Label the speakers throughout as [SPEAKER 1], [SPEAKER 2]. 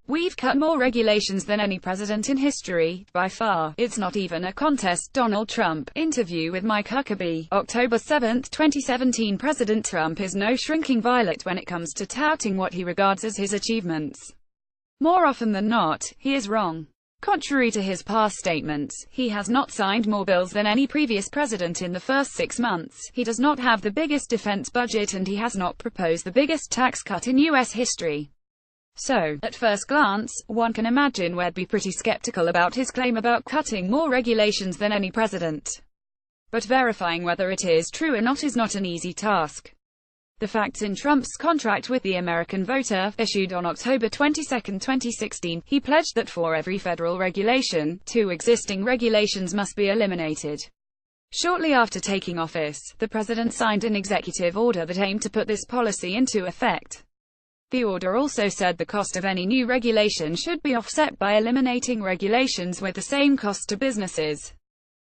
[SPEAKER 1] "We've cut more regulations than any president in history, by far. It's not even a contest." Donald Trump. Interview with Mike Huckabee. October 7, 2017. President Trump is no shrinking violet when it comes to touting what he regards as his achievements. More often than not, he is wrong. Contrary to his past statements, he has not signed more bills than any previous president in the first 6 months. He does not have the biggest defense budget, and he has not proposed the biggest tax cut in U.S. history. So, at first glance, one can imagine we'd be pretty skeptical about his claim about cutting more regulations than any president. But verifying whether it is true or not is not an easy task. The facts in Trump's contract with the American voter, issued on October 22, 2016, he pledged that for every federal regulation, 2 existing regulations must be eliminated. Shortly after taking office, the president signed an executive order that aimed to put this policy into effect. The order also said the cost of any new regulation should be offset by eliminating regulations with the same cost to businesses.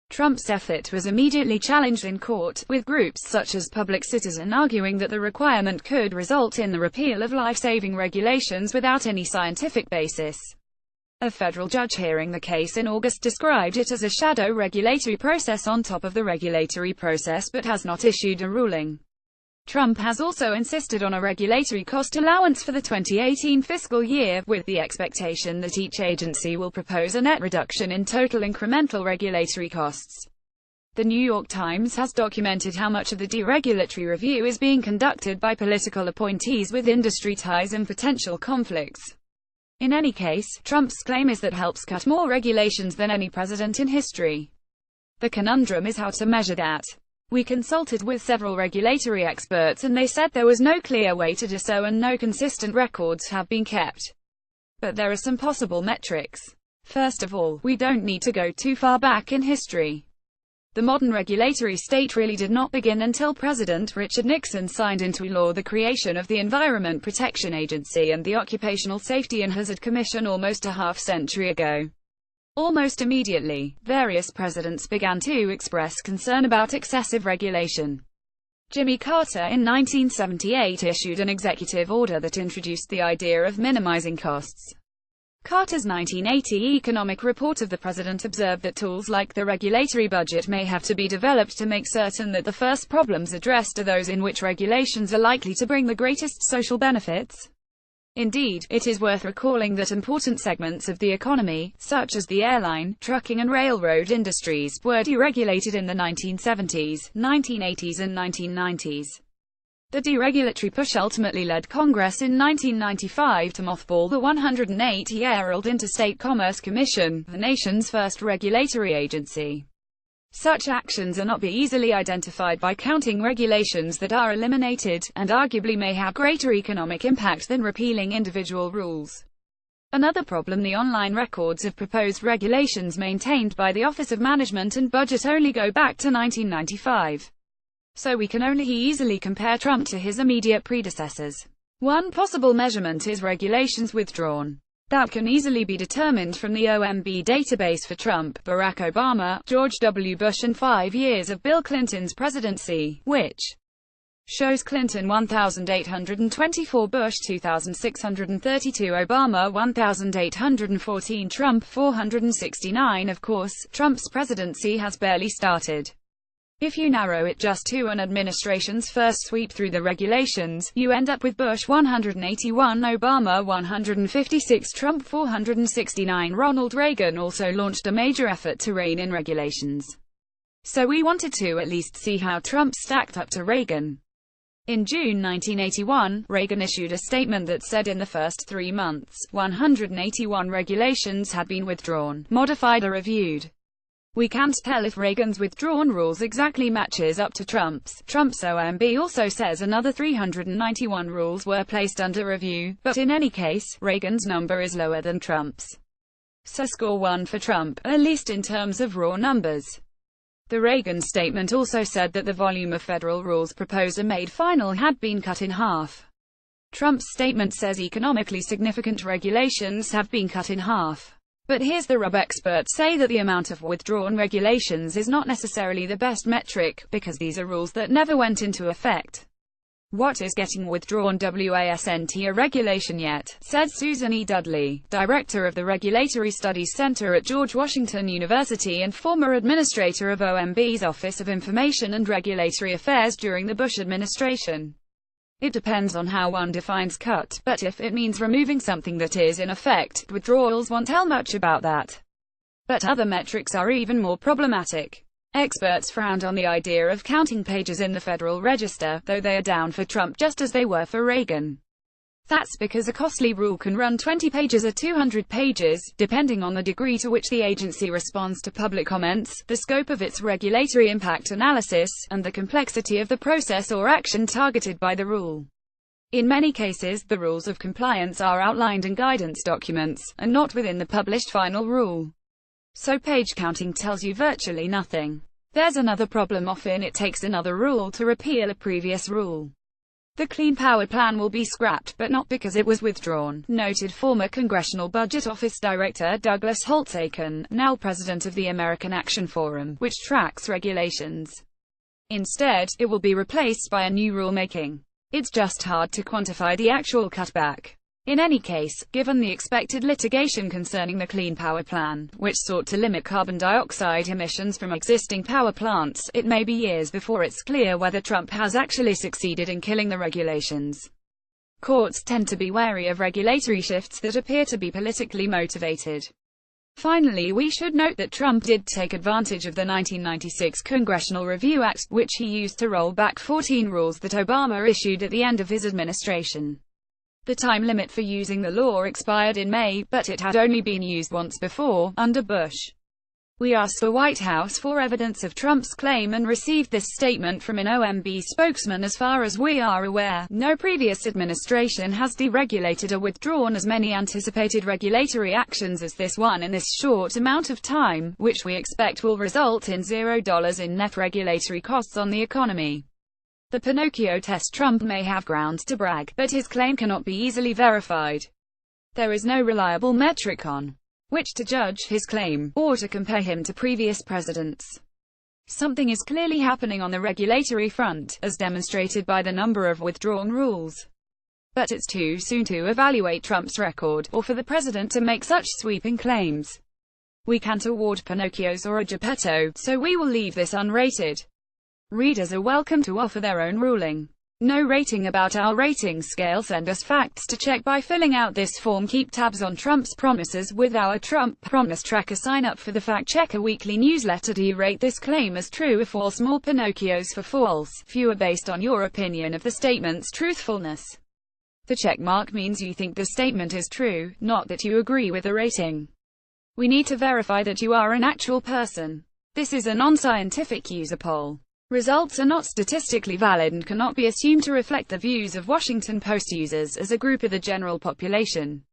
[SPEAKER 1] Trump's effort was immediately challenged in court, with groups such as Public Citizen arguing that the requirement could result in the repeal of life-saving regulations without any scientific basis. A federal judge hearing the case in August described it as a shadow regulatory process on top of the regulatory process, but has not issued a ruling. Trump has also insisted on a regulatory cost allowance for the 2018 fiscal year, with the expectation that each agency will propose a net reduction in total incremental regulatory costs. The New York Times has documented how much of the deregulatory review is being conducted by political appointees with industry ties and potential conflicts. In any case, Trump's claim is that helps cut more regulations than any president in history. The conundrum is how to measure that. We consulted with several regulatory experts and they said there was no clear way to do so and no consistent records have been kept. But there are some possible metrics. First of all, we don't need to go too far back in history. The modern regulatory state really did not begin until President Richard Nixon signed into law the creation of the Environment Protection Agency and the Occupational Safety and Hazard Commission almost a half-century ago. Almost immediately, various presidents began to express concern about excessive regulation. Jimmy Carter in 1978 issued an executive order that introduced the idea of minimizing costs. Carter's 1980 economic report of the president observed that tools like the regulatory budget may have to be developed to make certain that the first problems addressed are those in which regulations are likely to bring the greatest social benefits. Indeed, it is worth recalling that important segments of the economy, such as the airline, trucking and railroad industries, were deregulated in the 1970s, 1980s and 1990s. The deregulatory push ultimately led Congress in 1995 to mothball the 180-year-old Interstate Commerce Commission, the nation's first regulatory agency. Such actions are not easily identified by counting regulations that are eliminated, and arguably may have greater economic impact than repealing individual rules. Another problem: the online records of proposed regulations maintained by the Office of Management and Budget only go back to 1995. So we can only easily compare Trump to his immediate predecessors. One possible measurement is regulations withdrawn. That can easily be determined from the OMB database for Trump, Barack Obama, George W. Bush and 5 years of Bill Clinton's presidency, which shows Clinton 1,824, Bush 2,632, Obama 1,814, Trump 469. Of course, Trump's presidency has barely started. If you narrow it just to an administration's first sweep through the regulations, you end up with Bush 181, Obama 156, Trump 469. Ronald Reagan also launched a major effort to rein in regulations. So we wanted to at least see how Trump stacked up to Reagan. In June 1981, Reagan issued a statement that said in the first 3 months, 181 regulations had been withdrawn, modified or reviewed. We can't tell if Reagan's withdrawn rules exactly matches up to Trump's. Trump's OMB also says another 391 rules were placed under review, but in any case, Reagan's number is lower than Trump's. So score 1 for Trump, at least in terms of raw numbers. The Reagan statement also said that the volume of federal rules proposed and made final had been cut in half. Trump's statement says economically significant regulations have been cut in half. But here's the rub: experts say that the amount of withdrawn regulations is not necessarily the best metric, because these are rules that never went into effect. What is getting withdrawn wasn't a regulation yet, said Susan E. Dudley, director of the Regulatory Studies Center at George Washington University and former administrator of OMB's Office of Information and Regulatory Affairs during the Bush administration. It depends on how one defines cut, but if it means removing something that is in effect, withdrawals won't tell much about that. But other metrics are even more problematic. Experts frowned on the idea of counting pages in the Federal Register, though they are down for Trump just as they were for Reagan. That's because a costly rule can run 20 pages or 200 pages, depending on the degree to which the agency responds to public comments, the scope of its regulatory impact analysis, and the complexity of the process or action targeted by the rule. In many cases, the rules of compliance are outlined in guidance documents, and not within the published final rule. So page counting tells you virtually nothing. There's another problem: often it takes another rule to repeal a previous rule. The Clean Power Plan will be scrapped, but not because it was withdrawn, noted former Congressional Budget Office Director Douglas Holtz-Eakin, now president of the American Action Forum, which tracks regulations. Instead, it will be replaced by a new rulemaking. It's just hard to quantify the actual cutback. In any case, given the expected litigation concerning the Clean Power Plan, which sought to limit carbon dioxide emissions from existing power plants, it may be years before it's clear whether Trump has actually succeeded in killing the regulations. Courts tend to be wary of regulatory shifts that appear to be politically motivated. Finally, we should note that Trump did take advantage of the 1996 Congressional Review Act, which he used to roll back 14 rules that Obama issued at the end of his administration. The time limit for using the law expired in May, but it had only been used once before, under Bush. We asked the White House for evidence of Trump's claim and received this statement from an OMB spokesman: "As far as we are aware, no previous administration has deregulated or withdrawn as many anticipated regulatory actions as this one in this short amount of time, which we expect will result in $0 in net regulatory costs on the economy." The Pinocchio test: Trump may have grounds to brag, but his claim cannot be easily verified. There is no reliable metric on which to judge his claim, or to compare him to previous presidents. Something is clearly happening on the regulatory front, as demonstrated by the number of withdrawn rules. But it's too soon to evaluate Trump's record, or for the president to make such sweeping claims. We can't award Pinocchios or a Geppetto, so we will leave this unrated. Readers are welcome to offer their own ruling. No rating about our rating scale. Send us facts to check by filling out this form. Keep tabs on Trump's promises with our Trump Promise Tracker. Sign up for the Fact Checker weekly newsletter. Do you rate this claim as true or false? More Pinocchios for false, fewer based on your opinion of the statement's truthfulness. The check mark means you think the statement is true, not that you agree with the rating. We need to verify that you are an actual person. This is a non-scientific user poll. Results are not statistically valid and cannot be assumed to reflect the views of Washington Post users as a group of the general population.